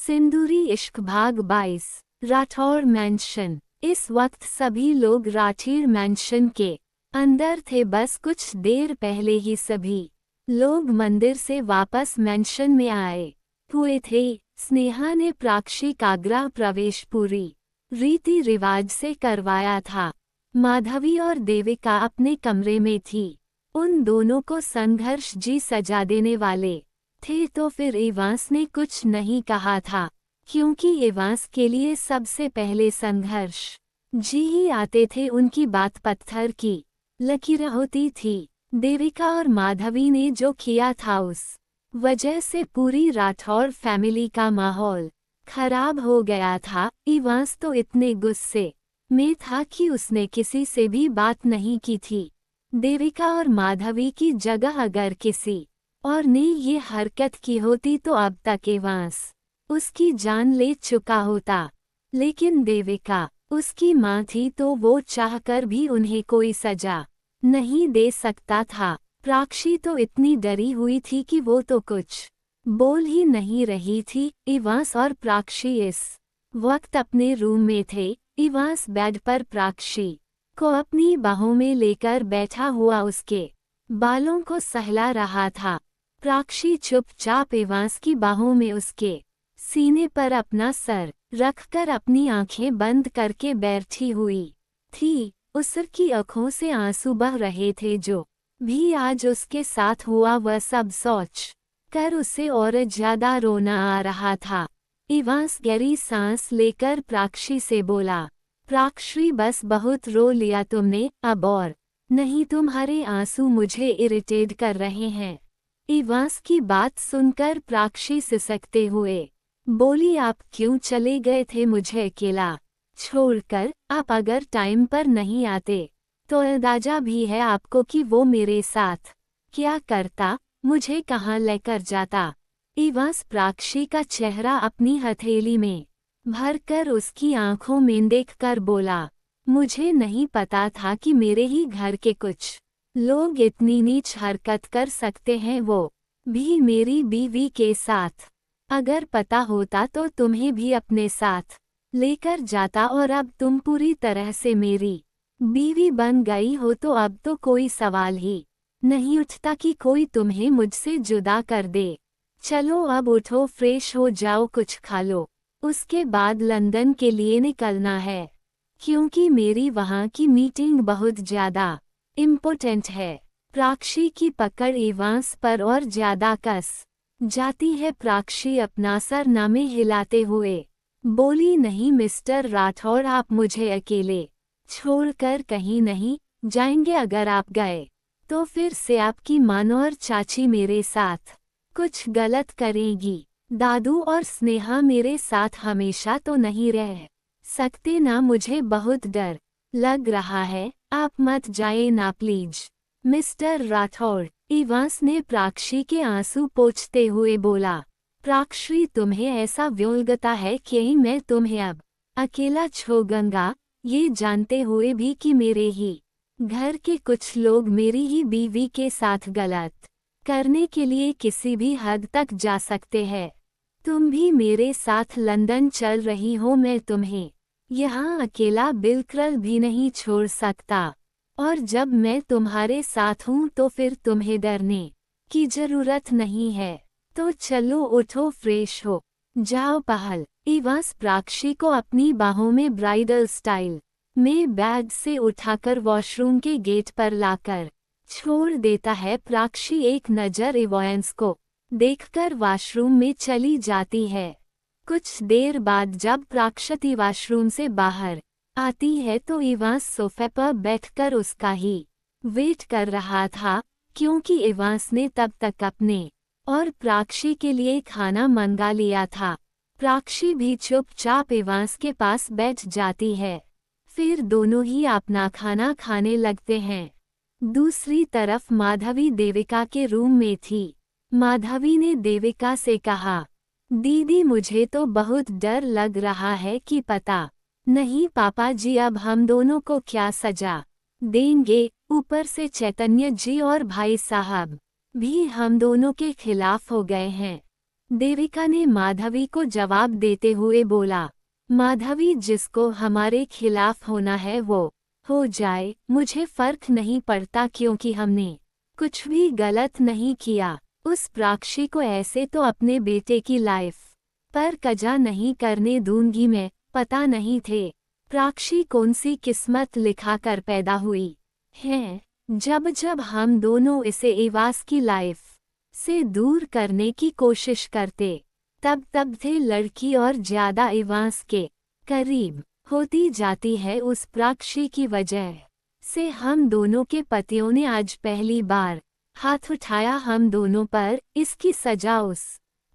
सिंदूरी इश्क भाग 22 राठौर मैंशन। इस वक्त सभी लोग राठौर मैंशन के अंदर थे। बस कुछ देर पहले ही सभी लोग मंदिर से वापस मैंशन में आए हुए थे। स्नेहा ने प्राक्षी का गृह प्रवेश पूरी रीति रिवाज से करवाया था। माधवी और देविका अपने कमरे में थी। उन दोनों को संघर्ष जी सजा देने वाले थे, तो फिर एवांस ने कुछ नहीं कहा था, क्योंकि एवांस के लिए सबसे पहले संघर्ष जी ही आते थे। उनकी बात पत्थर की लकीर होती थी। देविका और माधवी ने जो किया था उस वजह से पूरी राठौर फैमिली का माहौल खराब हो गया था। एवांस तो इतने गुस्से में था कि उसने किसी से भी बात नहीं की थी। देविका और माधवी की जगह अगर किसी और ने ये हरकत की होती तो अब तक एवांस उसकी जान ले चुका होता। लेकिन देविका उसकी माँ थी, तो वो चाहकर भी उन्हें कोई सजा नहीं दे सकता था। प्राक्षी तो इतनी डरी हुई थी कि वो तो कुछ बोल ही नहीं रही थी। एवांस और प्राक्षी इस वक्त अपने रूम में थे। एवांस बेड पर प्राक्षी को अपनी बाहों में लेकर बैठा हुआ उसके बालों को सहला रहा था। प्राक्षी चुपचाप एवांस की बाहों में उसके सीने पर अपना सर रखकर अपनी आंखें बंद करके बैठी हुई थी। उसकी आंखों से आंसू बह रहे थे। जो भी आज उसके साथ हुआ वह सब सोच कर उसे और ज्यादा रोना आ रहा था। एवांस गहरी सांस लेकर प्राक्षी से बोला, प्राक्षी बस बहुत रो लिया तुमने, अब और नहीं। तुम्हारे आंसू मुझे इरिटेट कर रहे हैं। एवांस की बात सुनकर प्राक्षी सिसकते हुए बोली, आप क्यों चले गए थे मुझे अकेला छोड़कर? आप अगर टाइम पर नहीं आते तो अंदाजा भी है आपको कि वो मेरे साथ क्या करता, मुझे कहाँ लेकर जाता। एवांस प्राक्षी का चेहरा अपनी हथेली में भरकर उसकी आंखों में देखकर बोला, मुझे नहीं पता था कि मेरे ही घर के कुछ लोग इतनी नीच हरकत कर सकते हैं, वो भी मेरी बीवी के साथ। अगर पता होता तो तुम्हें भी अपने साथ लेकर जाता, और अब तुम पूरी तरह से मेरी बीवी बन गई हो तो अब तो कोई सवाल ही नहीं उठता कि कोई तुम्हें मुझसे जुदा कर दे। चलो अब उठो, फ्रेश हो जाओ, कुछ खा लो, उसके बाद लंदन के लिए निकलना है, क्योंकि मेरी वहाँ की मीटिंग बहुत ज्यादा इम्पोर्टेंट है। प्राक्षी की पकड़ एवांस पर और ज्यादा कस जाती है। प्राक्षी अपना सरनामे हिलाते हुए बोली, नहीं मिस्टर राठौर, आप मुझे अकेले छोड़कर कहीं नहीं जाएंगे। अगर आप गए तो फिर से आपकी माँ और चाची मेरे साथ कुछ गलत करेगी। दादू और स्नेहा मेरे साथ हमेशा तो नहीं रह सकते ना, मुझे बहुत डर लग रहा है। आप मत जाए ना प्लीज मिस्टर राठौर। एवांस ने प्राक्षी के आंसू पोंछते हुए बोला, प्राक्षी तुम्हें ऐसा व्योल लगता है कि मैं तुम्हें अब अकेला छोड़ूंगा, ये जानते हुए भी कि मेरे ही घर के कुछ लोग मेरी ही बीवी के साथ गलत करने के लिए किसी भी हद तक जा सकते हैं। तुम भी मेरे साथ लंदन चल रही हो, मैं तुम्हें यहाँ अकेला बिल्कुल भी नहीं छोड़ सकता, और जब मैं तुम्हारे साथ हूँ तो फिर तुम्हें डरने की जरूरत नहीं है। तो चलो उठो, फ्रेश हो जाओ, पहल। एवांस प्राक्षी को अपनी बाहों में ब्राइडल स्टाइल में बैग से उठाकर वॉशरूम के गेट पर लाकर छोड़ देता है। प्राक्षी एक नज़र एवांस को देखकर वॉशरूम में चली जाती है। कुछ देर बाद जब प्राक्षी वॉशरूम से बाहर आती है तो एवांस सोफे पर बैठकर उसका ही वेट कर रहा था, क्योंकि एवांस ने तब तक अपने और प्राक्षी के लिए खाना मंगा लिया था। प्राक्षी भी चुपचाप एवांस के पास बैठ जाती है, फिर दोनों ही अपना खाना खाने लगते हैं। दूसरी तरफ माधवी देविका के रूम में थी। माधवी ने देविका से कहा, दीदी मुझे तो बहुत डर लग रहा है कि पता नहीं पापा जी अब हम दोनों को क्या सजा देंगे। ऊपर से चैतन्य जी और भाई साहब भी हम दोनों के खिलाफ हो गए हैं। देविका ने माधवी को जवाब देते हुए बोला, माधवी, जिसको हमारे खिलाफ होना है वो हो जाए, मुझे फर्क नहीं पड़ता क्योंकि हमने कुछ भी गलत नहीं किया। उस प्राक्षी को ऐसे तो अपने बेटे की लाइफ पर कजा नहीं करने दूंगी मैं। पता नहीं थे प्राक्षी कौन सी किस्मत लिखा कर पैदा हुई है। जब जब हम दोनों इसे एवास की लाइफ से दूर करने की कोशिश करते, तब तब थे लड़की और ज्यादा एवांस के करीब होती जाती है। उस प्राक्षी की वजह से हम दोनों के पतियों ने आज पहली बार हाथ उठाया हम दोनों पर। इसकी सजा उस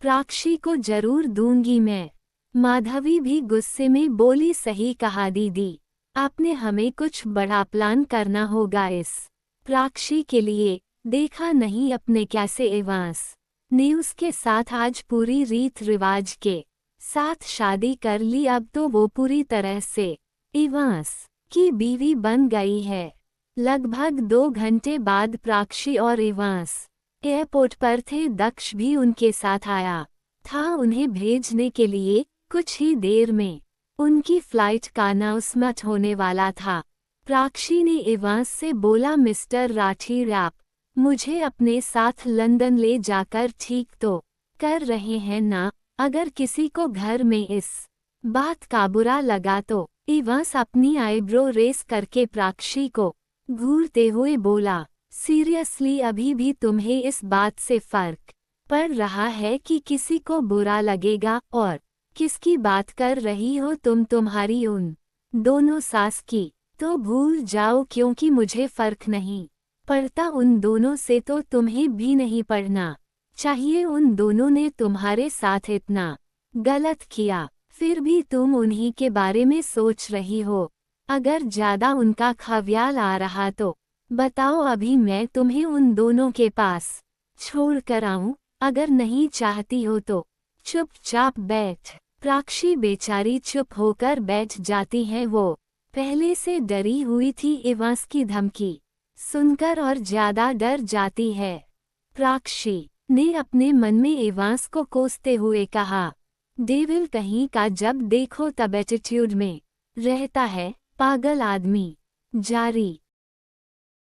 प्राक्षी को जरूर दूंगी मैं। माधवी भी गुस्से में बोली, सही कहा दीदी, आपने हमें कुछ बड़ा प्लान करना होगा इस प्राक्षी के लिए। देखा नहीं अपने कैसे एवांस ने उसके साथ आज पूरी रीत रिवाज के साथ शादी कर ली। अब तो वो पूरी तरह से एवांस की बीवी बन गई है। लगभग 2 घंटे बाद प्राक्षी और एवांस एयरपोर्ट पर थे। दक्ष भी उनके साथ आया था उन्हें भेजने के लिए। कुछ ही देर में उनकी फ्लाइट का अनाउंसमेंट होने वाला था। प्राक्षी ने एवांस से बोला, मिस्टर राठीर, आप मुझे अपने साथ लंदन ले जाकर ठीक तो कर रहे हैं ना? अगर किसी को घर में इस बात का बुरा लगा तो। एवांस अपनी आईब्रो रेस करके प्राक्षी को घूरते हुए बोला, सीरियसली अभी भी तुम्हें इस बात से फर्क पड़ रहा है कि किसी को बुरा लगेगा? और किसकी बात कर रही हो तुम? तुम्हारी उन दोनों सास की तो भूल जाओ, क्योंकि मुझे फर्क नहीं पड़ता उन दोनों से, तो तुम्हें भी नहीं पड़ना चाहिए। उन दोनों ने तुम्हारे साथ इतना गलत किया, फिर भी तुम उन्हीं के बारे में सोच रही हो। अगर ज्यादा उनका ख्याल आ रहा तो बताओ, अभी मैं तुम्हें उन दोनों के पास छोड़ कर आऊं? अगर नहीं चाहती हो तो चुपचाप बैठ। प्राक्षी बेचारी चुप होकर बैठ जाती है। वो पहले से डरी हुई थी एवांस की धमकी सुनकर और ज्यादा डर जाती है। प्राक्षी ने अपने मन में एवांस को कोसते हुए कहा, डेविल कहीं का, जब देखो तब एटीट्यूड में रहता है, पागल आदमी। जारी।